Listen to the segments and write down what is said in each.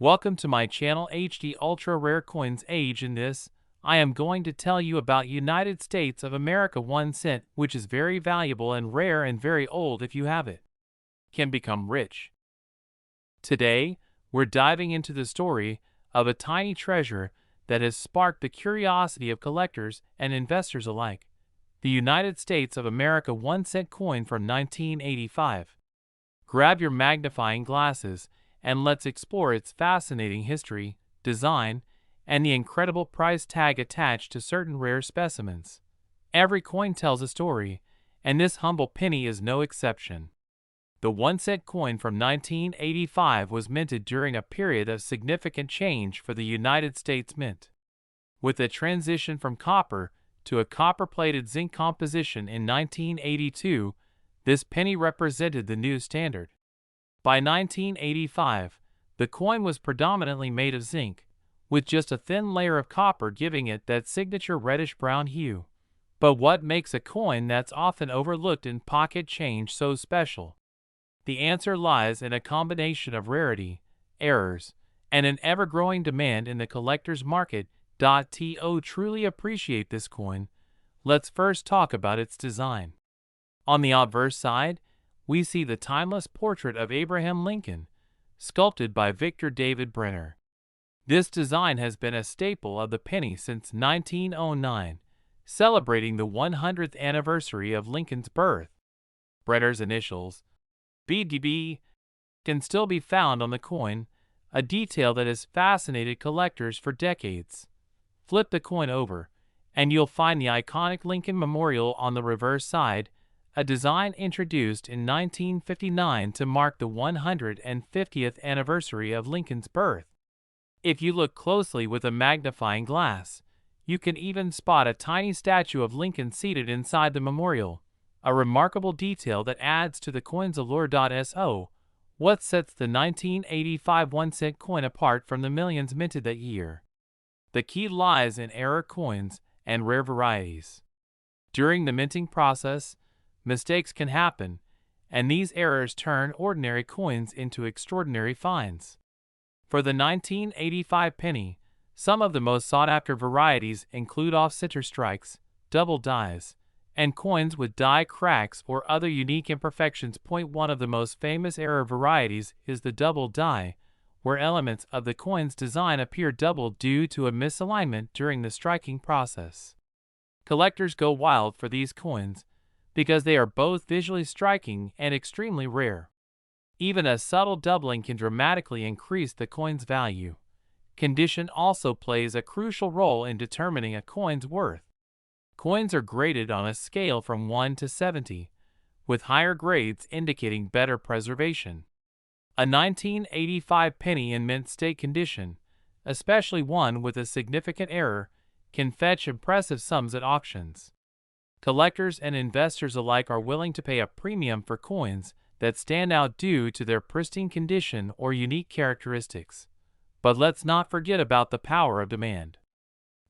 Welcome to my channel HD Ultra Rare Coins Age. In this, I am going to tell you about United States of America 1 cent, which is very valuable and rare and very old if you have it. Can become rich. Today, we're diving into the story of a tiny treasure that has sparked the curiosity of collectors and investors alike. The United States of America 1 cent coin from 1985. Grab your magnifying glasses and let's explore its fascinating history, design, and the incredible price tag attached to certain rare specimens. Every coin tells a story, and this humble penny is no exception. The 1 cent coin from 1985 was minted during a period of significant change for the United States Mint. With a transition from copper to a copper-plated zinc composition in 1982, this penny represented the new standard. By 1985, the coin was predominantly made of zinc, with just a thin layer of copper giving it that signature reddish-brown hue. But what makes a coin that's often overlooked in pocket change so special? The answer lies in a combination of rarity, errors, and an ever-growing demand in the collector's market. To truly appreciate this coin, let's first talk about its design. On the obverse side, we see the timeless portrait of Abraham Lincoln, sculpted by Victor David Brenner. This design has been a staple of the penny since 1909, celebrating the 100th anniversary of Lincoln's birth. Brenner's initials, BDB, can still be found on the coin, a detail that has fascinated collectors for decades. Flip the coin over, and you'll find the iconic Lincoln Memorial on the reverse side, a design introduced in 1959 to mark the 150th anniversary of Lincoln's birth. If you look closely with a magnifying glass, you can even spot a tiny statue of Lincoln seated inside the memorial, a remarkable detail that adds to the coin's allure. So, what sets the 1985 1 cent coin apart from the millions minted that year? The key lies in error coins and rare varieties. During the minting process, mistakes can happen, and these errors turn ordinary coins into extraordinary finds. For the 1985 penny, some of the most sought-after varieties include off-center strikes, double dies, and coins with die cracks or other unique imperfections. One of the most famous error varieties is the double die, where elements of the coin's design appear doubled due to a misalignment during the striking process. Collectors go wild for these coins because they are both visually striking and extremely rare. Even a subtle doubling can dramatically increase the coin's value. Condition also plays a crucial role in determining a coin's worth. Coins are graded on a scale from 1 to 70, with higher grades indicating better preservation. A 1985 penny in mint state condition, especially one with a significant error, can fetch impressive sums at auctions. Collectors and investors alike are willing to pay a premium for coins that stand out due to their pristine condition or unique characteristics. But let's not forget about the power of demand.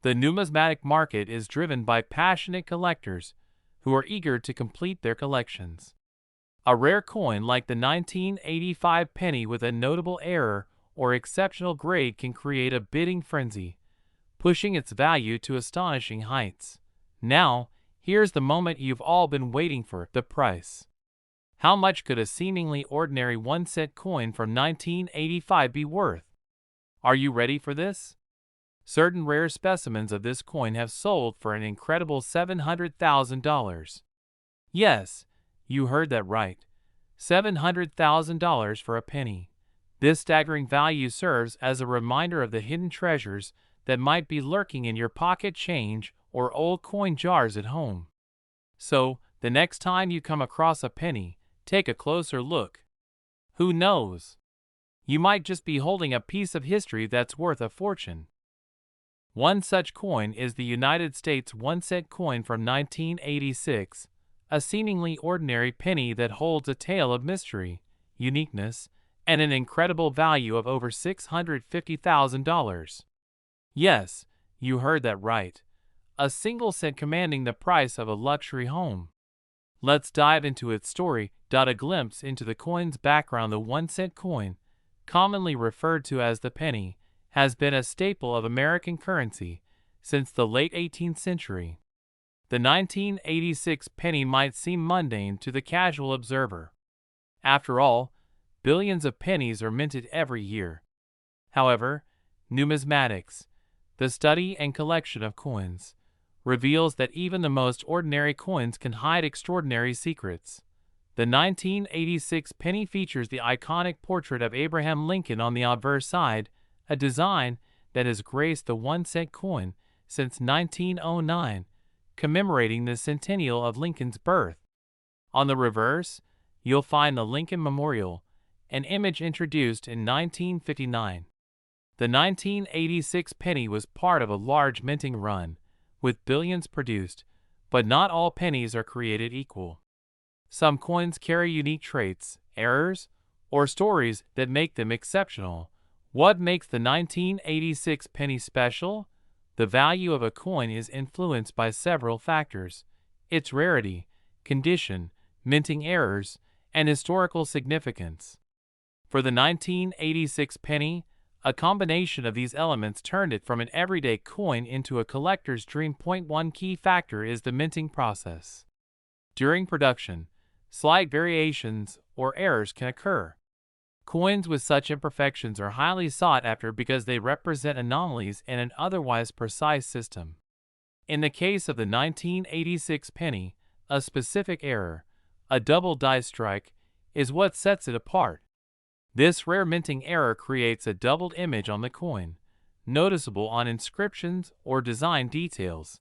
The numismatic market is driven by passionate collectors who are eager to complete their collections. A rare coin like the 1985 penny with a notable error or exceptional grade can create a bidding frenzy, pushing its value to astonishing heights. Now, here's the moment you've all been waiting for: the price. How much could a seemingly ordinary 1 cent coin from 1985 be worth? Are you ready for this? Certain rare specimens of this coin have sold for an incredible $700,000. Yes, you heard that right. $700,000 for a penny. This staggering value serves as a reminder of the hidden treasures that might be lurking in your pocket change or old coin jars at home. So, the next time you come across a penny, take a closer look. Who knows? You might just be holding a piece of history that's worth a fortune. One such coin is the United States 1 cent coin from 1986, a seemingly ordinary penny that holds a tale of mystery, uniqueness, and an incredible value of over $650,000. Yes, you heard that right. A single cent commanding the price of a luxury home. Let's dive into its story. A glimpse into the coin's background. The 1 cent coin, commonly referred to as the penny, has been a staple of American currency since the late 18th century. The 1986 penny might seem mundane to the casual observer. After all, billions of pennies are minted every year. However, numismatics, the study and collection of coins, reveals that even the most ordinary coins can hide extraordinary secrets. The 1986 penny features the iconic portrait of Abraham Lincoln on the obverse side, a design that has graced the 1-cent coin since 1909, commemorating the centennial of Lincoln's birth. On the reverse, you'll find the Lincoln Memorial, an image introduced in 1959. The 1986 penny was part of a large minting run, with billions produced, but not all pennies are created equal. Some coins carry unique traits, errors, or stories that make them exceptional. What makes the 1986 penny special? The value of a coin is influenced by several factors: its rarity, condition, minting errors, and historical significance. For the 1986 penny, a combination of these elements turned it from an everyday coin into a collector's dream. One key factor is the minting process. During production, slight variations or errors can occur. Coins with such imperfections are highly sought after because they represent anomalies in an otherwise precise system. In the case of the 1986 penny, a specific error, a double die strike, is what sets it apart. This rare minting error creates a doubled image on the coin, noticeable on inscriptions or design details.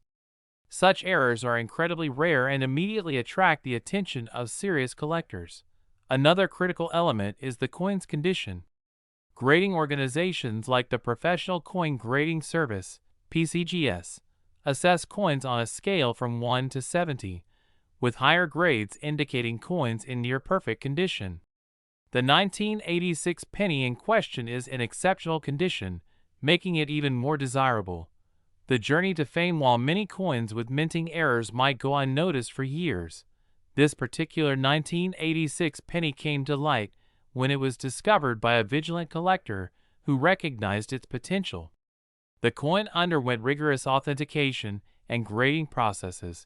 Such errors are incredibly rare and immediately attract the attention of serious collectors. Another critical element is the coin's condition. Grading organizations like the Professional Coin Grading Service, PCGS, assess coins on a scale from 1 to 70, with higher grades indicating coins in near-perfect condition. The 1986 penny in question is in exceptional condition, making it even more desirable. The journey to fame. While many coins with minting errors might go unnoticed for years, this particular 1986 penny came to light when it was discovered by a vigilant collector who recognized its potential. The coin underwent rigorous authentication and grading processes,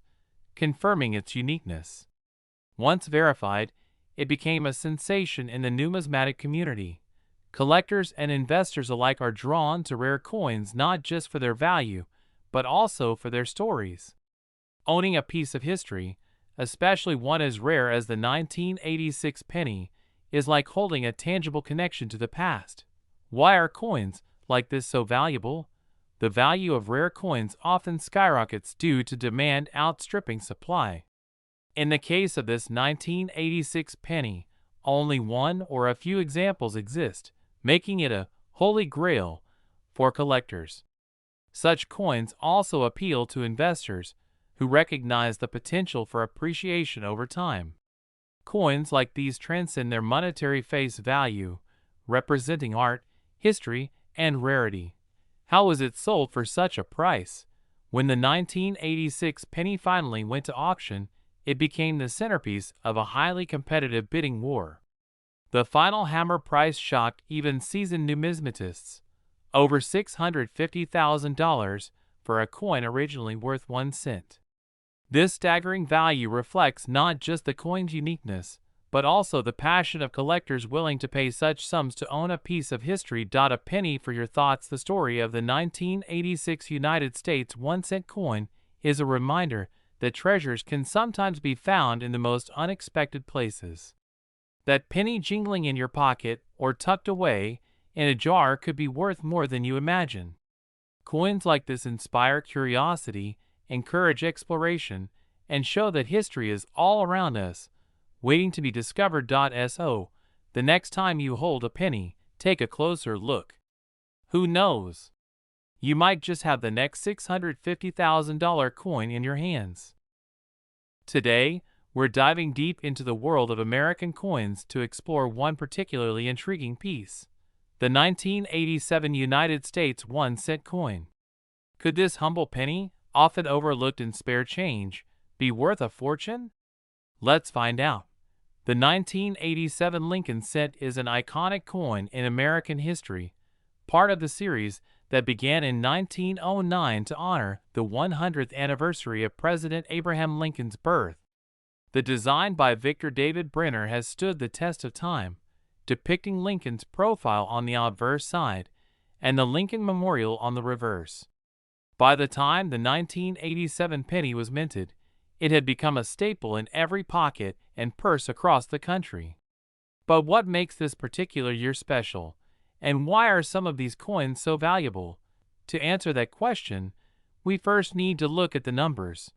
confirming its uniqueness. Once verified, it became a sensation in the numismatic community. Collectors and investors alike are drawn to rare coins not just for their value, but also for their stories. Owning a piece of history, especially one as rare as the 1986 penny, is like holding a tangible connection to the past. Why are coins like this so valuable? The value of rare coins often skyrockets due to demand outstripping supply. In the case of this 1986 penny, only one or a few examples exist, making it a holy grail for collectors. Such coins also appeal to investors who recognize the potential for appreciation over time. Coins like these transcend their monetary face value, representing art, history, and rarity. How was it sold for such a price? When the 1986 penny finally went to auction, it became the centerpiece of a highly competitive bidding war. The final hammer price shocked even seasoned numismatists: over $650,000 for a coin originally worth 1 cent. This staggering value reflects not just the coin's uniqueness, but also the passion of collectors willing to pay such sums to own a piece of history. A penny for your thoughts. The story of the 1986 United States 1-cent coin is a reminder that treasures can sometimes be found in the most unexpected places. That penny jingling in your pocket or tucked away in a jar could be worth more than you imagine. Coins like this inspire curiosity, encourage exploration, and show that history is all around us, waiting to be discovered. So, the next time you hold a penny, take a closer look. Who knows? You might just have the next $650,000 coin in your hands. Today, we're diving deep into the world of American coins to explore one particularly intriguing piece: the 1987 United States 1-cent coin. Could this humble penny, often overlooked in spare change, be worth a fortune? Let's find out. The 1987 Lincoln cent is an iconic coin in American history, part of the series that began in 1909 to honor the 100th anniversary of President Abraham Lincoln's birth. The design by Victor David Brenner has stood the test of time, depicting Lincoln's profile on the obverse side and the Lincoln Memorial on the reverse. By the time the 1987 penny was minted, it had become a staple in every pocket and purse across the country. But what makes this particular year special, and why are some of these coins so valuable? To answer that question, we first need to look at the numbers.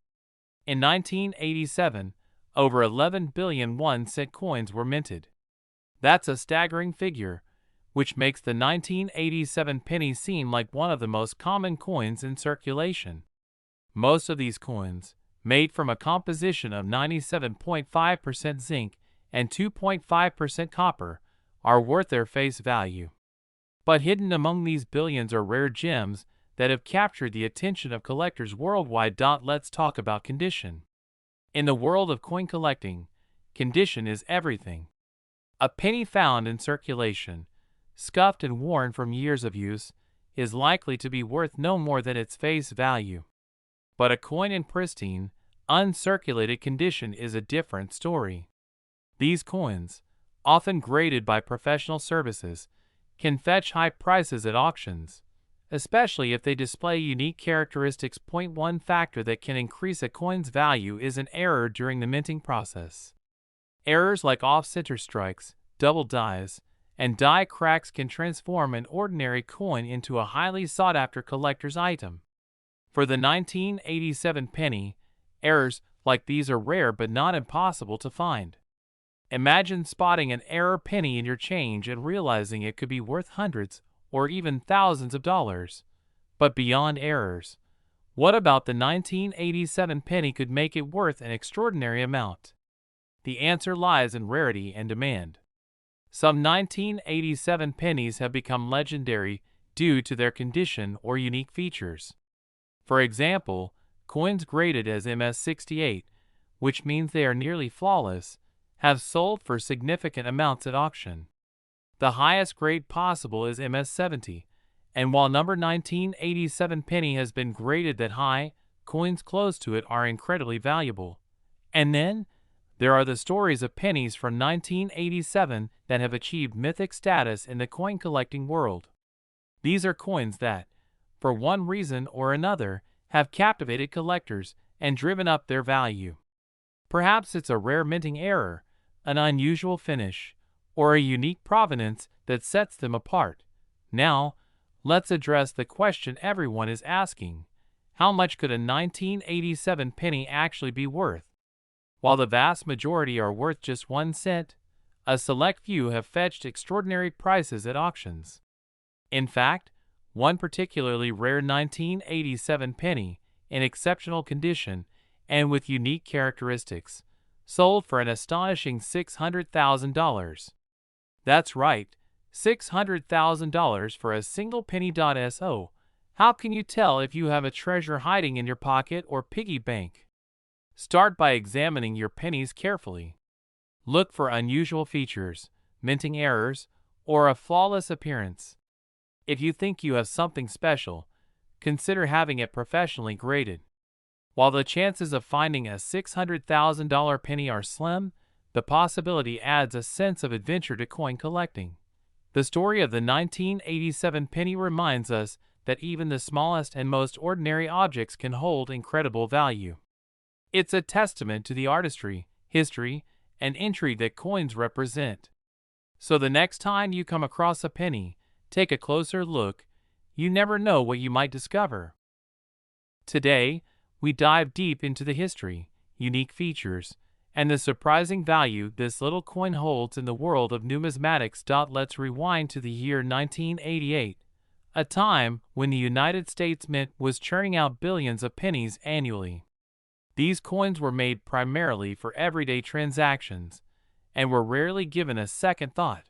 In 1987, over 11 billion 1-cent coins were minted. That's a staggering figure, which makes the 1987 penny seem like one of the most common coins in circulation. Most of these coins, made from a composition of 97.5% zinc and 2.5% copper, are worth their face value. But hidden among these billions are rare gems that have captured the attention of collectors worldwide. Let's talk about condition. In the world of coin collecting, condition is everything. A penny found in circulation, scuffed and worn from years of use, is likely to be worth no more than its face value. But a coin in pristine, uncirculated condition is a different story. These coins, often graded by professional services, can fetch high prices at auctions, especially if they display unique characteristics. One factor that can increase a coin's value is an error during the minting process. Errors like off-center strikes, double dies, and die cracks can transform an ordinary coin into a highly sought-after collector's item. For the 1987 penny, errors like these are rare but not impossible to find. Imagine spotting an error penny in your change and realizing it could be worth hundreds or even thousands of dollars. But beyond errors, what about the 1987 penny could make it worth an extraordinary amount? The answer lies in rarity and demand. Some 1987 pennies have become legendary due to their condition or unique features. For example, coins graded as MS-68, which means they are nearly flawless, have sold for significant amounts at auction. The highest grade possible is MS-70, and while number 1987 penny has been graded that high, coins close to it are incredibly valuable. And then, there are the stories of pennies from 1987 that have achieved mythic status in the coin collecting world. These are coins that, for one reason or another, have captivated collectors and driven up their value. Perhaps it's a rare minting error, an unusual finish, or a unique provenance that sets them apart. Now, let's address the question everyone is asking: how much could a 1987 penny actually be worth? While the vast majority are worth just 1 cent, a select few have fetched extraordinary prices at auctions. In fact, one particularly rare 1987 penny, in exceptional condition and with unique characteristics, sold for an astonishing $600,000. That's right, $600,000 for a single penny. So, how can you tell if you have a treasure hiding in your pocket or piggy bank? Start by examining your pennies carefully. Look for unusual features, minting errors, or a flawless appearance. If you think you have something special, consider having it professionally graded. While the chances of finding a $600,000 penny are slim, the possibility adds a sense of adventure to coin collecting. The story of the 1987 penny reminds us that even the smallest and most ordinary objects can hold incredible value. It's a testament to the artistry, history, and intrigue that coins represent. So the next time you come across a penny, take a closer look. You never know what you might discover. Today, we dive deep into the history, unique features, and the surprising value this little coin holds in the world of numismatics. Let's rewind to the year 1988, a time when the United States Mint was churning out billions of pennies annually. These coins were made primarily for everyday transactions and were rarely given a second thought.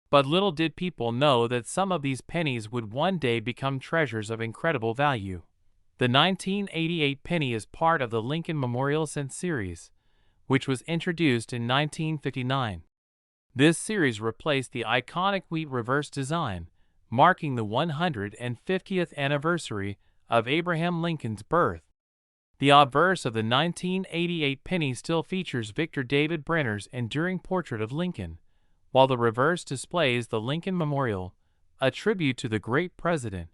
But little did people know that some of these pennies would one day become treasures of incredible value. The 1988 penny is part of the Lincoln Memorial Cent series, which was introduced in 1959. This series replaced the iconic wheat reverse design, marking the 150th anniversary of Abraham Lincoln's birth. The obverse of the 1988 penny still features Victor David Brenner's enduring portrait of Lincoln, while the reverse displays the Lincoln Memorial, a tribute to the great president.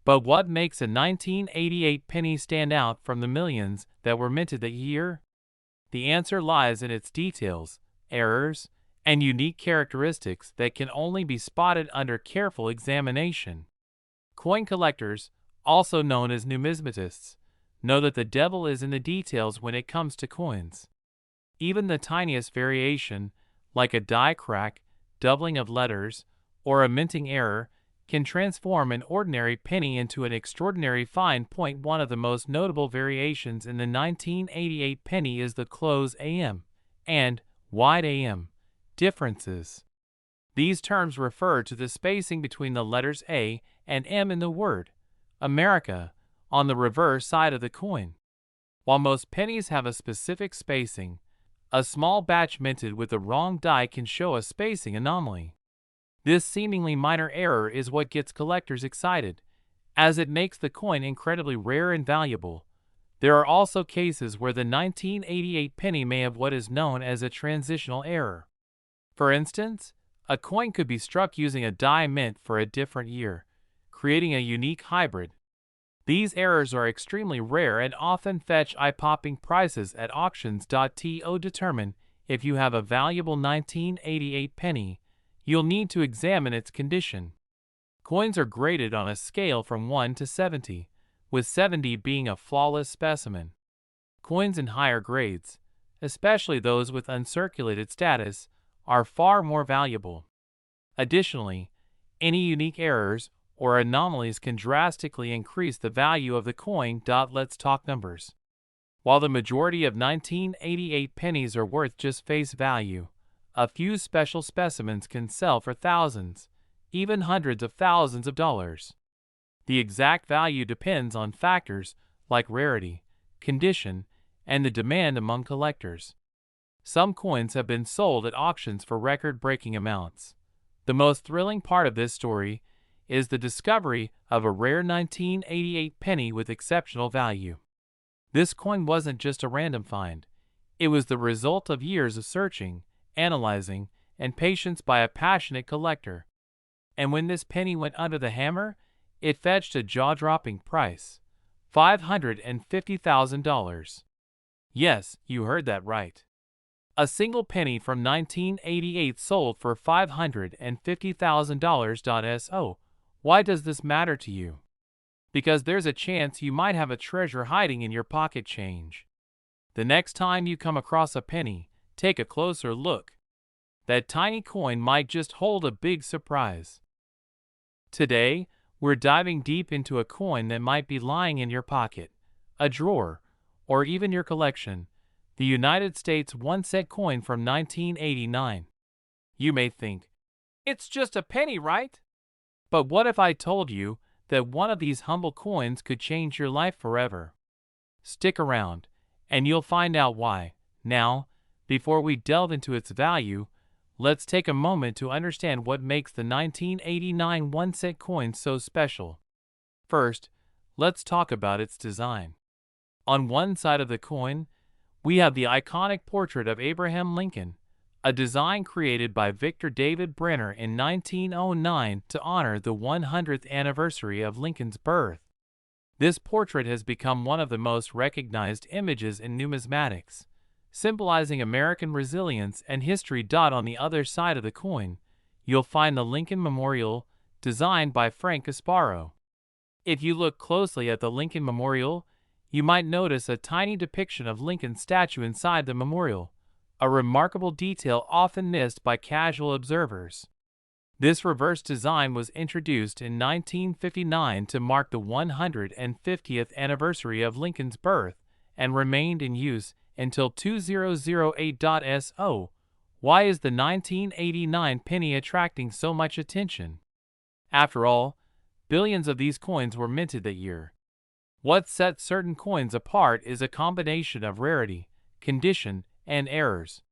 But what makes a 1988 penny stand out from the millions that were minted that year? The answer lies in its details, errors, and unique characteristics that can only be spotted under careful examination. Coin collectors, also known as numismatists, know that the devil is in the details when it comes to coins. Even the tiniest variation, like a die crack, doubling of letters, or a minting error, can transform an ordinary penny into an extraordinary find. One of the most notable variations in the 1988 penny is the close AM and wide AM differences. These terms refer to the spacing between the letters A and M in the word America on the reverse side of the coin. While most pennies have a specific spacing, a small batch minted with the wrong die can show a spacing anomaly. This seemingly minor error is what gets collectors excited, as it makes the coin incredibly rare and valuable. There are also cases where the 1988 penny may have what is known as a transitional error. For instance, a coin could be struck using a die mint for a different year, creating a unique hybrid. These errors are extremely rare and often fetch eye-popping prices at auctions. To determine if you have a valuable 1988 penny, you'll need to examine its condition. Coins are graded on a scale from 1 to 70, with 70 being a flawless specimen. Coins in higher grades, especially those with uncirculated status, are far more valuable. Additionally, any unique errors or anomalies can drastically increase the value of the coin. Let's talk numbers. While the majority of 1988 pennies are worth just face value, a few special specimens can sell for thousands, even hundreds of thousands of dollars. The exact value depends on factors like rarity, condition, and the demand among collectors. Some coins have been sold at auctions for record-breaking amounts. The most thrilling part of this story is the discovery of a rare 1988 penny with exceptional value. This coin wasn't just a random find. It was the result of years of searching, analyzing, and patience by a passionate collector. And when this penny went under the hammer, it fetched a jaw-dropping price: $550,000. Yes, you heard that right. A single penny from 1988 sold for $550,000. So, why does this matter to you? Because there's a chance you might have a treasure hiding in your pocket change. The next time you come across a penny, take a closer look. That tiny coin might just hold a big surprise. Today, we're diving deep into a coin that might be lying in your pocket, a drawer, or even your collection: the United States 1-cent coin from 1989. You may think, it's just a penny, right? But what if I told you that one of these humble coins could change your life forever? Stick around, and you'll find out why. Now, before we delve into its value, let's take a moment to understand what makes the 1989 1-cent coin so special. First, let's talk about its design. On one side of the coin, we have the iconic portrait of Abraham Lincoln, a design created by Victor David Brenner in 1909 to honor the 100th anniversary of Lincoln's birth. This portrait has become one of the most recognized images in numismatics, symbolizing American resilience and history. On the other side of the coin, you'll find the Lincoln Memorial, designed by Frank Casparo. If you look closely at the Lincoln Memorial, you might notice a tiny depiction of Lincoln's statue inside the memorial, a remarkable detail often missed by casual observers. This reverse design was introduced in 1959 to mark the 150th anniversary of Lincoln's birth and remained in use until 2008. So, why is the 1989 penny attracting so much attention? After all, billions of these coins were minted that year. What sets certain coins apart is a combination of rarity, condition, and errors.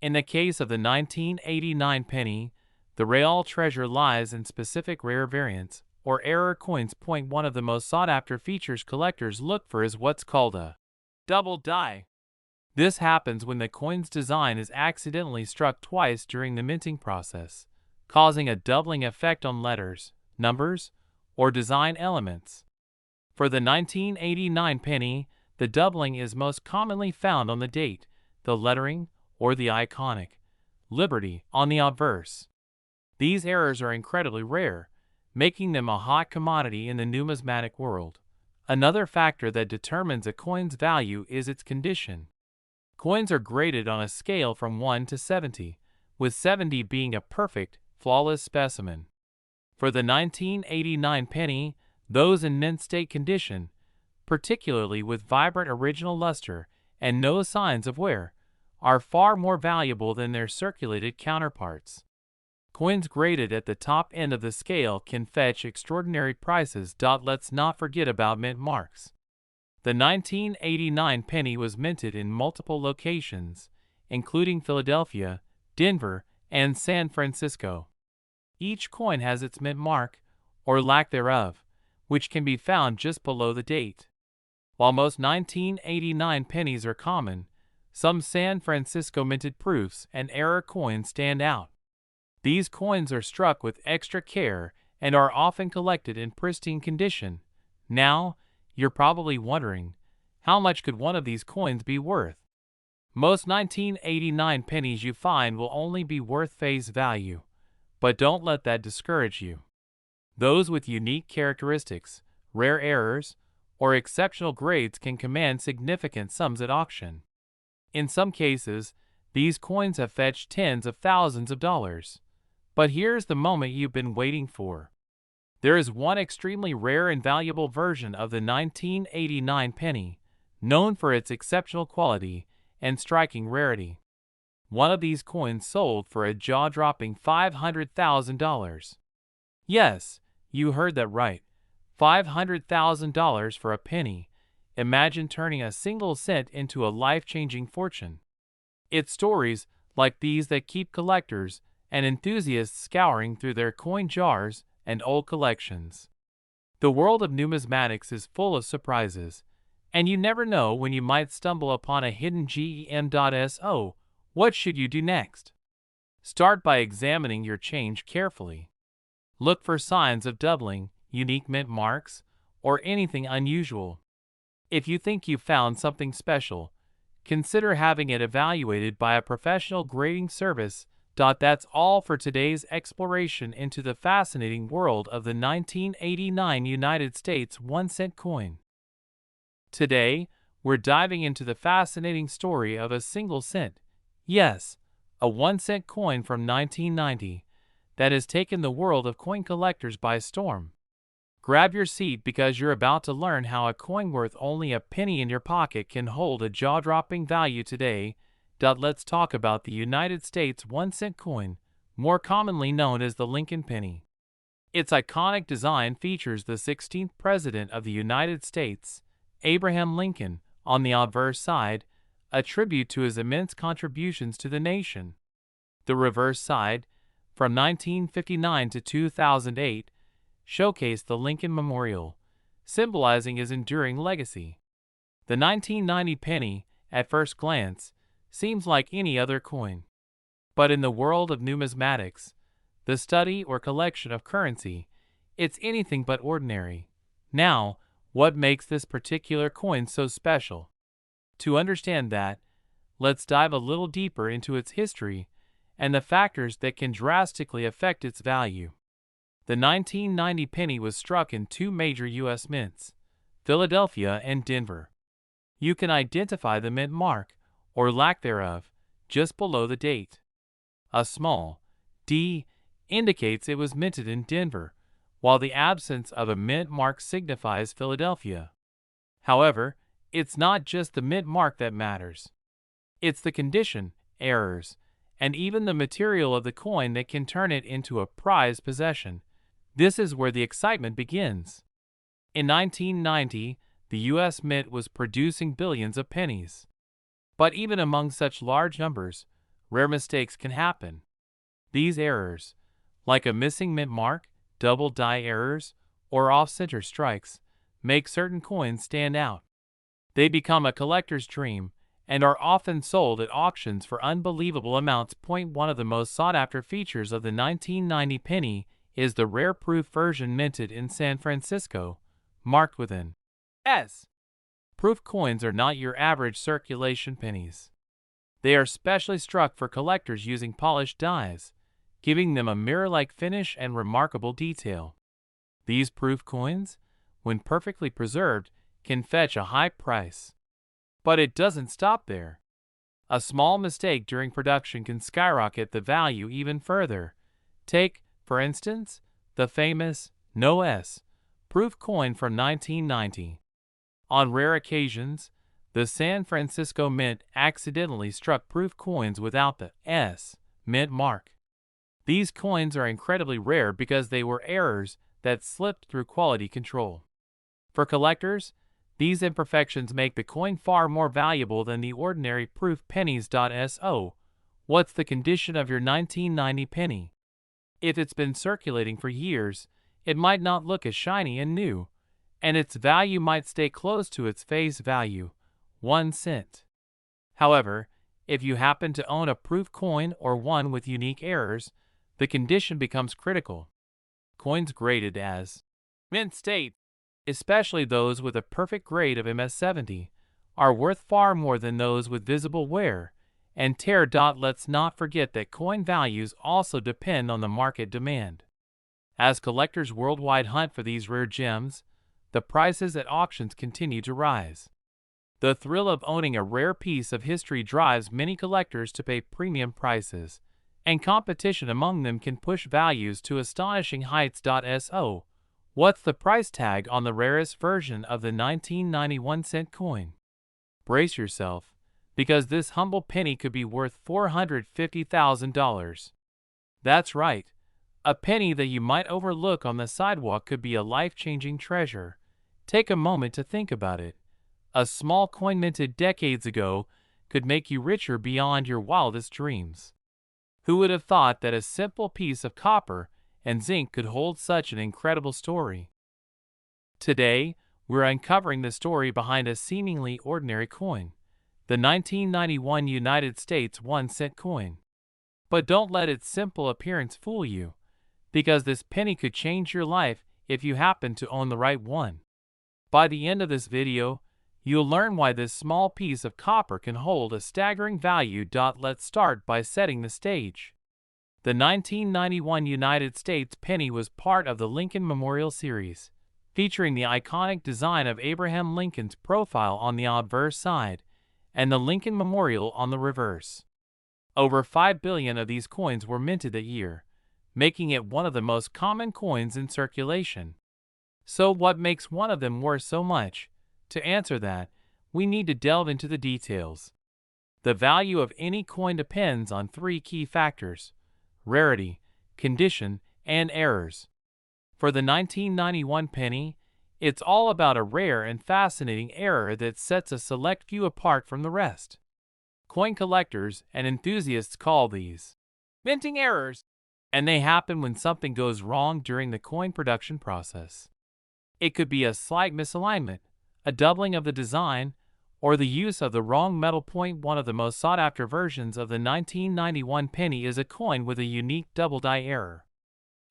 In the case of the 1989 penny, the real treasure lies in specific rare variants, or error coins. One of the most sought-after features collectors look for is what's called a double die. This happens when the coin's design is accidentally struck twice during the minting process, causing a doubling effect on letters, numbers, or design elements. For the 1989 penny, the doubling is most commonly found on the date, the lettering, or the iconic Liberty on the obverse. These errors are incredibly rare, making them a hot commodity in the numismatic world. Another factor that determines a coin's value is its condition. Coins are graded on a scale from 1 to 70, with 70 being a perfect, flawless specimen. For the 1989 penny, those in mint state condition, particularly with vibrant original luster and no signs of wear, are far more valuable than their circulated counterparts. Coins graded at the top end of the scale can fetch extraordinary prices. Let's not forget about mint marks. The 1989 penny was minted in multiple locations, including Philadelphia, Denver, and San Francisco. Each coin has its mint mark, or lack thereof, which can be found just below the date. While most 1989 pennies are common, some San Francisco minted proofs and error coins stand out. These coins are struck with extra care and are often collected in pristine condition. Now, you're probably wondering, how much could one of these coins be worth? Most 1989 pennies you find will only be worth face value, but don't let that discourage you. Those with unique characteristics, rare errors, or exceptional grades can command significant sums at auction. In some cases, these coins have fetched tens of thousands of dollars. But here's the moment you've been waiting for. There is one extremely rare and valuable version of the 1989 penny, known for its exceptional quality and striking rarity. One of these coins sold for a jaw-dropping $500,000. Yes, you heard that right. $500,000 for a penny. Imagine turning a single cent into a life-changing fortune. It's stories like these that keep collectors and enthusiasts scouring through their coin jars and old collections. The world of numismatics is full of surprises, and you never know when you might stumble upon a hidden gem. So, what should you do next? Start by examining your change carefully. Look for signs of doubling, unique mint marks, or anything unusual. If you think you've found something special, consider having it evaluated by a professional grading service. That's all for today's exploration into the fascinating world of the 1989 United States 1-cent coin. Today, we're diving into the fascinating story of a single cent, yes, a 1-cent coin from 1990, that has taken the world of coin collectors by storm. Grab your seat because you're about to learn how a coin worth only a penny in your pocket can hold a jaw-dropping value today. Let's talk about the United States 1-cent coin, more commonly known as the Lincoln penny. Its iconic design features the 16th President of the United States, Abraham Lincoln, on the obverse side, a tribute to his immense contributions to the nation. The reverse side, from 1959 to 2008, showcased the Lincoln Memorial, symbolizing his enduring legacy. The 1990 penny, at first glance, seems like any other coin. But in the world of numismatics, the study or collection of currency, it's anything but ordinary. Now, what makes this particular coin so special? To understand that, let's dive a little deeper into its history and the factors that can drastically affect its value. The 1990 penny was struck in two major U.S. mints, Philadelphia and Denver. You can identify the mint mark, or lack thereof, just below the date. A small D indicates it was minted in Denver, while the absence of a mint mark signifies Philadelphia. However, it's not just the mint mark that matters. It's the condition, errors, and even the material of the coin that can turn it into a prized possession. This is where the excitement begins. In 1990, the U.S. Mint was producing billions of pennies. But even among such large numbers, rare mistakes can happen. These errors, like a missing mint mark, double die errors, or off-center strikes, make certain coins stand out. They become a collector's dream and are often sold at auctions for unbelievable amounts. One of the most sought-after features of the 1990 penny is the rare proof version minted in San Francisco, marked with an S. Proof coins are not your average circulation pennies. They are specially struck for collectors using polished dies, giving them a mirror-like finish and remarkable detail. These proof coins, when perfectly preserved, can fetch a high price. But it doesn't stop there. A small mistake during production can skyrocket the value even further. Take, for instance, the famous No S proof coin from 1990. On rare occasions, the San Francisco Mint accidentally struck proof coins without the S mint mark. These coins are incredibly rare because they were errors that slipped through quality control. For collectors, these imperfections make the coin far more valuable than the ordinary proof pennies. So, what's the condition of your 1990 penny? If it's been circulating for years, it might not look as shiny and new, and its value might stay close to its face value, 1 cent. However, if you happen to own a proof coin or one with unique errors, the condition becomes critical. Coins graded as mint state, especially those with a perfect grade of MS70, are worth far more than those with visible wear and tear. Let's not forget that coin values also depend on the market demand. As collectors worldwide hunt for these rare gems, the prices at auctions continue to rise. The thrill of owning a rare piece of history drives many collectors to pay premium prices, and competition among them can push values to astonishing heights. So, what's the price tag on the rarest version of the 1991 cent coin? Brace yourself, because this humble penny could be worth $450,000. That's right, a penny that you might overlook on the sidewalk could be a life-changing treasure. Take a moment to think about it. A small coin minted decades ago could make you richer beyond your wildest dreams. Who would have thought that a simple piece of copper and zinc could hold such an incredible story? Today, we're uncovering the story behind a seemingly ordinary coin, the 1991 United States 1 cent coin. But don't let its simple appearance fool you, because this penny could change your life if you happen to own the right one. By the end of this video, you'll learn why this small piece of copper can hold a staggering value. Let's start by setting the stage. The 1991 United States penny was part of the Lincoln Memorial series, featuring the iconic design of Abraham Lincoln's profile on the obverse side and the Lincoln Memorial on the reverse. Over 5 billion of these coins were minted that year, making it one of the most common coins in circulation. So what makes one of them worth so much? To answer that, we need to delve into the details. The value of any coin depends on 3 key factors: rarity, condition, and errors. For the 1991 penny, it's all about a rare and fascinating error that sets a select few apart from the rest. Coin collectors and enthusiasts call these minting errors, and they happen when something goes wrong during the coin production process. It could be a slight misalignment, a doubling of the design, or the use of the wrong metal. One of the most sought-after versions of the 1991 penny is a coin with a unique double die error.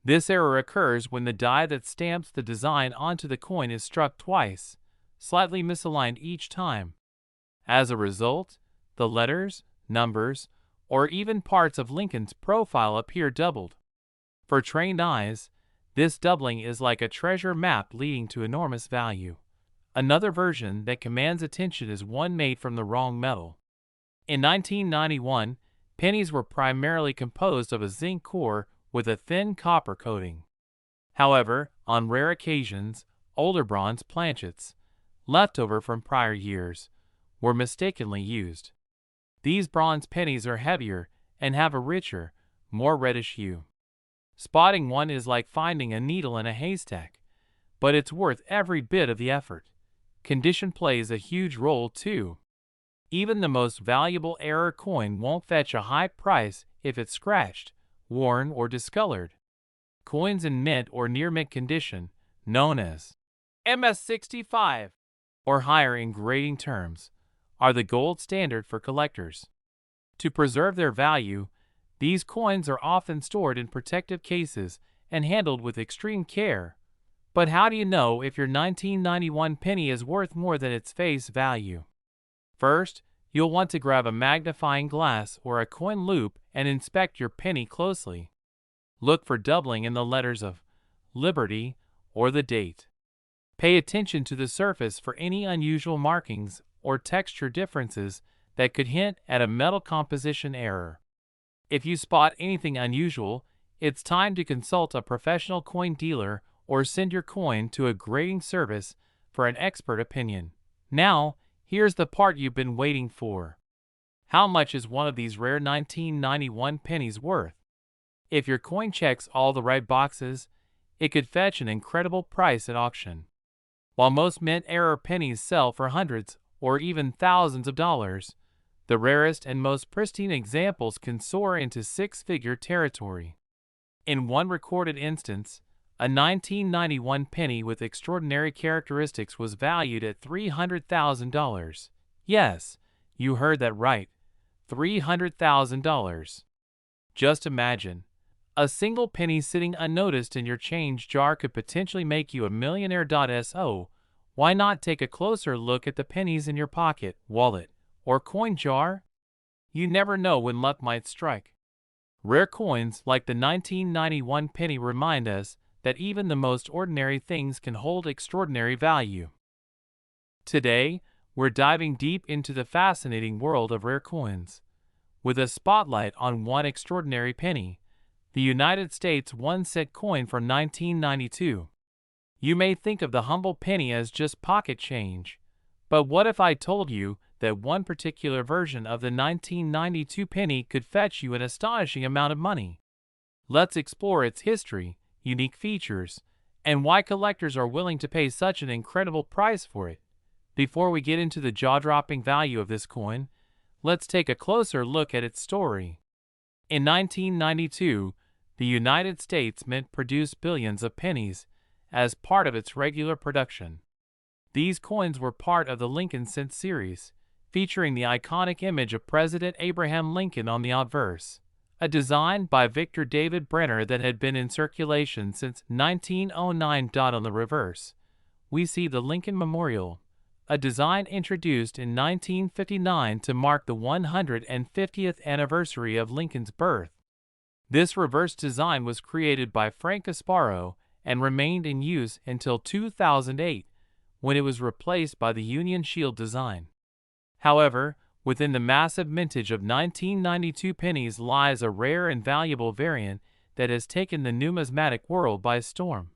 This error occurs when the die that stamps the design onto the coin is struck twice, slightly misaligned each time. As a result, the letters, numbers, or even parts of Lincoln's profile appear doubled. For trained eyes, this doubling is like a treasure map leading to enormous value. Another version that commands attention is one made from the wrong metal. In 1991, pennies were primarily composed of a zinc core with a thin copper coating. However, on rare occasions, older bronze planchets, left over from prior years, were mistakenly used. These bronze pennies are heavier and have a richer, more reddish hue. Spotting one is like finding a needle in a haystack, but it's worth every bit of the effort. Condition plays a huge role too. Even the most valuable error coin won't fetch a high price if it's scratched, worn, or discolored. Coins in mint or near mint condition, known as MS-65 or higher in grading terms, are the gold standard for collectors. To preserve their value, these coins are often stored in protective cases and handled with extreme care. But how do you know if your 1991 penny is worth more than its face value? First, you'll want to grab a magnifying glass or a coin loupe and inspect your penny closely. Look for doubling in the letters of Liberty or the date. Pay attention to the surface for any unusual markings or texture differences that could hint at a metal composition error. If you spot anything unusual, it's time to consult a professional coin dealer or send your coin to a grading service for an expert opinion. Now, here's the part you've been waiting for. How much is one of these rare 1991 pennies worth? If your coin checks all the right boxes, it could fetch an incredible price at auction. While most mint error pennies sell for hundreds or even thousands of dollars, the rarest and most pristine examples can soar into six-figure territory. In one recorded instance, a 1991 penny with extraordinary characteristics was valued at $300,000. Yes, you heard that right, $300,000. Just imagine, a single penny sitting unnoticed in your change jar could potentially make you a millionaire. So, why not take a closer look at the pennies in your pocket, wallet, or coin jar? You never know when luck might strike. Rare coins like the 1991 penny remind us that even the most ordinary things can hold extraordinary value. Today, we're diving deep into the fascinating world of rare coins, with a spotlight on one extraordinary penny, the United States 1-cent coin from 1992. You may think of the humble penny as just pocket change, but what if I told you that one particular version of the 1992 penny could fetch you an astonishing amount of money? Let's explore its history, unique features, and why collectors are willing to pay such an incredible price for it. Before we get into the jaw-dropping value of this coin, let's take a closer look at its story. In 1992, the United States Mint produced billions of pennies as part of its regular production. These coins were part of the Lincoln Cent series, featuring the iconic image of President Abraham Lincoln on the obverse, a design by Victor David Brenner that had been in circulation since 1909. On the reverse, we see the Lincoln Memorial, a design introduced in 1959 to mark the 150th anniversary of Lincoln's birth. This reverse design was created by Frank Gasparo and remained in use until 2008, when it was replaced by the Union Shield design. However, within the massive mintage of 1992 pennies lies a rare and valuable variant that has taken the numismatic world by storm.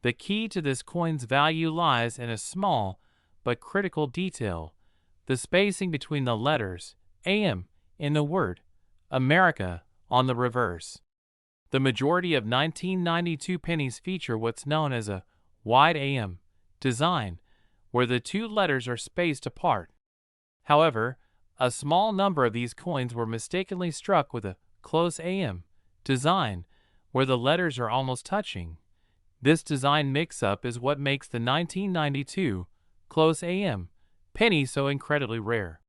The key to this coin's value lies in a small but critical detail: the spacing between the letters AM in the word America on the reverse. The majority of 1992 pennies feature what's known as a wide AM design, where the two letters are spaced apart. However, a small number of these coins were mistakenly struck with a close AM design, where the letters are almost touching. This design mix-up is what makes the 1992 close AM penny so incredibly rare.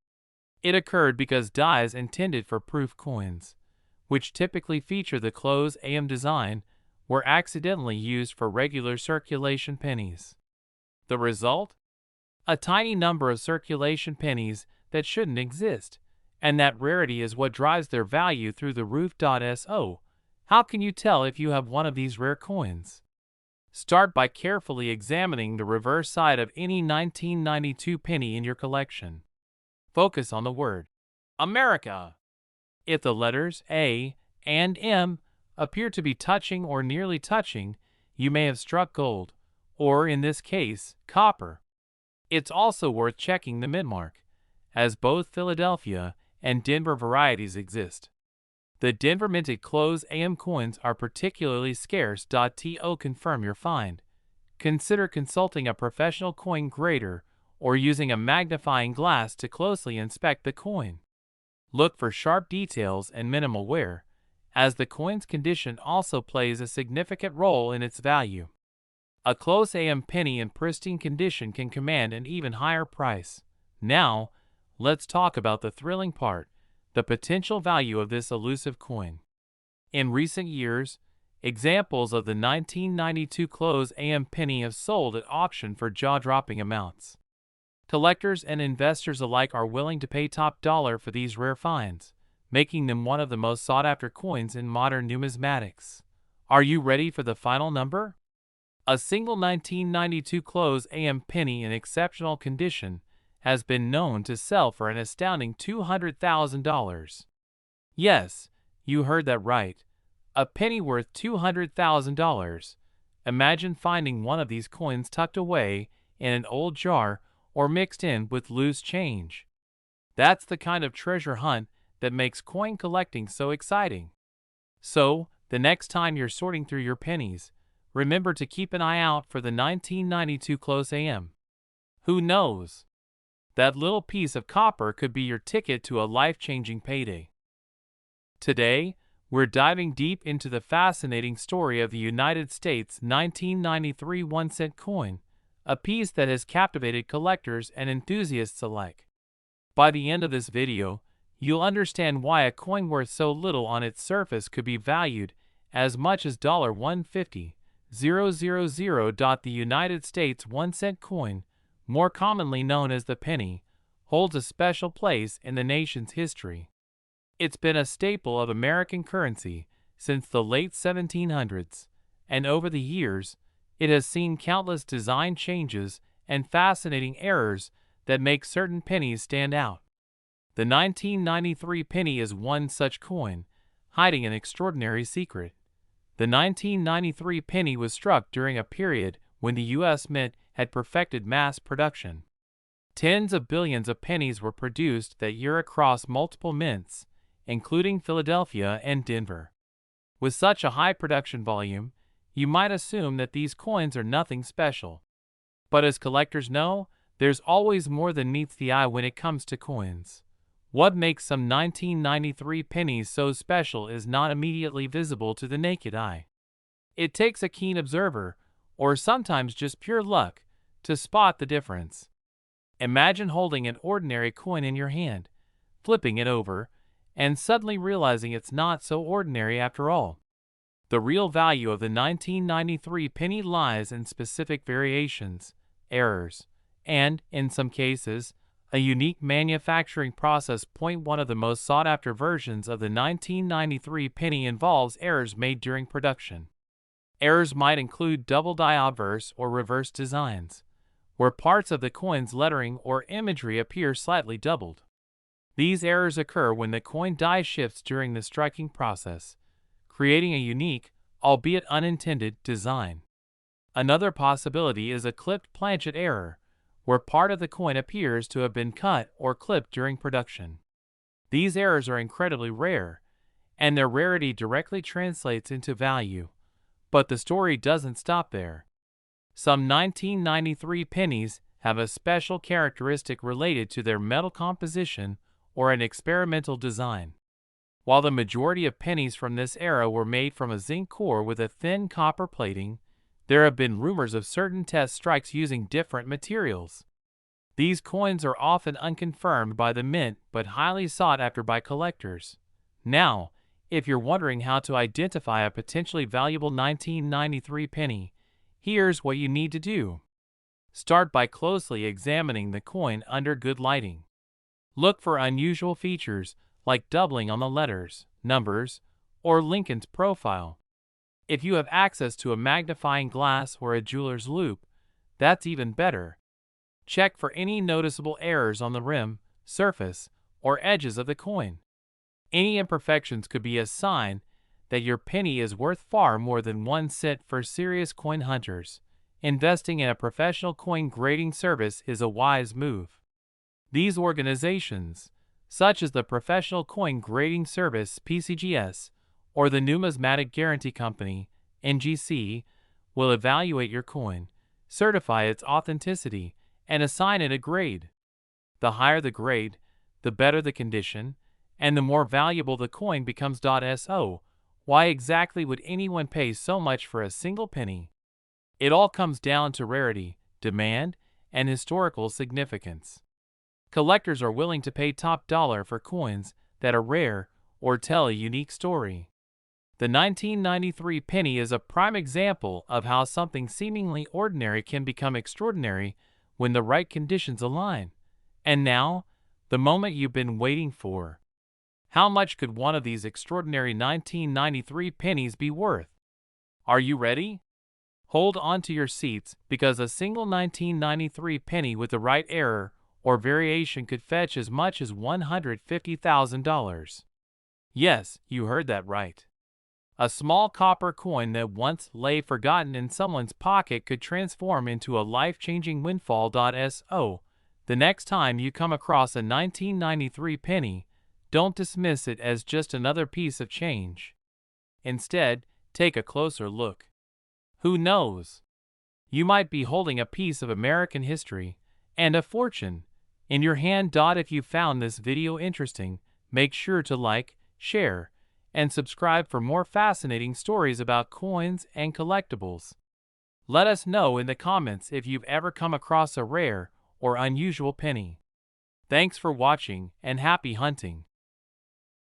It occurred because dies intended for proof coins, which typically feature the close AM design, were accidentally used for regular circulation pennies. The result? A tiny number of circulation pennies that shouldn't exist, and that rarity is what drives their value through the roof. So, how can you tell if you have one of these rare coins? Start by carefully examining the reverse side of any 1992 penny in your collection. Focus on the word America. If the letters A and M appear to be touching or nearly touching, you may have struck gold, or in this case, copper. It's also worth checking the mint mark, as both Philadelphia and Denver varieties exist. The Denver minted close AM coins are particularly scarce. To confirm your find, consider consulting a professional coin grader or using a magnifying glass to closely inspect the coin. Look for sharp details and minimal wear, as the coin's condition also plays a significant role in its value. A close AM penny in pristine condition can command an even higher price. Now, let's talk about the thrilling part, the potential value of this elusive coin. In recent years, examples of the 1992 close AM penny have sold at auction for jaw-dropping amounts. Collectors and investors alike are willing to pay top dollar for these rare finds, making them one of the most sought-after coins in modern numismatics. Are you ready for the final number? A single 1992 close AM penny in exceptional condition has been known to sell for an astounding $200,000. Yes, you heard that right. A penny worth $200,000. Imagine finding one of these coins tucked away in an old jar or mixed in with loose change. That's the kind of treasure hunt that makes coin collecting so exciting. So, the next time you're sorting through your pennies, remember to keep an eye out for the 1992 close AM. Who knows? That little piece of copper could be your ticket to a life-changing payday. Today, we're diving deep into the fascinating story of the United States 1993 1-cent coin, a piece that has captivated collectors and enthusiasts alike. By the end of this video, you'll understand why a coin worth so little on its surface could be valued as much as $150,000. The United States 1-cent coin, more commonly known as the penny, holds a special place in the nation's history. It's been a staple of American currency since the late 1700s, and over the years, it has seen countless design changes and fascinating errors that make certain pennies stand out. The 1993 penny is one such coin, hiding an extraordinary secret. The 1993 penny was struck during a period when the U.S. Mint had perfected mass production. Tens of billions of pennies were produced that year across multiple mints, including Philadelphia and Denver. With such a high production volume, you might assume that these coins are nothing special. But as collectors know, there's always more than meets the eye when it comes to coins. What makes some 1993 pennies so special is not immediately visible to the naked eye. It takes a keen observer, or sometimes just pure luck, to spot the difference. Imagine holding an ordinary coin in your hand, flipping it over, and suddenly realizing it's not so ordinary after all. The real value of the 1993 penny lies in specific variations, errors, and, in some cases, a unique manufacturing process. One of the most sought-after versions of the 1993 penny involves errors made during production. Errors might include double-die obverse or reverse designs, where parts of the coin's lettering or imagery appear slightly doubled. These errors occur when the coin die shifts during the striking process, creating a unique, albeit unintended, design. Another possibility is a clipped planchet error, where part of the coin appears to have been cut or clipped during production. These errors are incredibly rare, and their rarity directly translates into value. But the story doesn't stop there. Some 1993 pennies have a special characteristic related to their metal composition or an experimental design. While the majority of pennies from this era were made from a zinc core with a thin copper plating, there have been rumors of certain test strikes using different materials. These coins are often unconfirmed by the mint but highly sought after by collectors. Now, if you're wondering how to identify a potentially valuable 1993 penny, here's what you need to do. Start by closely examining the coin under good lighting. Look for unusual features like doubling on the letters, numbers, or Lincoln's profile. If you have access to a magnifying glass or a jeweler's loupe, that's even better. Check for any noticeable errors on the rim, surface, or edges of the coin. Any imperfections could be a sign that your penny is worth far more than 1 cent. For serious coin hunters, investing in a professional coin grading service is a wise move. These organizations, such as the Professional Coin Grading Service (PCGS) or the Numismatic Guarantee Company (NGC), will evaluate your coin, certify its authenticity, and assign it a grade. The higher the grade, the better the condition, and the more valuable the coin becomes. So, why exactly would anyone pay so much for a single penny? It all comes down to rarity, demand, and historical significance. Collectors are willing to pay top dollar for coins that are rare or tell a unique story. The 1993 penny is a prime example of how something seemingly ordinary can become extraordinary when the right conditions align. And now, the moment you've been waiting for. How much could one of these extraordinary 1993 pennies be worth? Are you ready? Hold on to your seats, because a single 1993 penny with the right error or variation could fetch as much as $150,000. Yes, you heard that right. A small copper coin that once lay forgotten in someone's pocket could transform into a life-changing windfall. So, the next time you come across a 1993 penny, don't dismiss it as just another piece of change. Instead, take a closer look. Who knows? You might be holding a piece of American history and a fortune in your hand. If you found this video interesting, make sure to like, share, and subscribe for more fascinating stories about coins and collectibles. Let us know in the comments if you've ever come across a rare or unusual penny. Thanks for watching and happy hunting.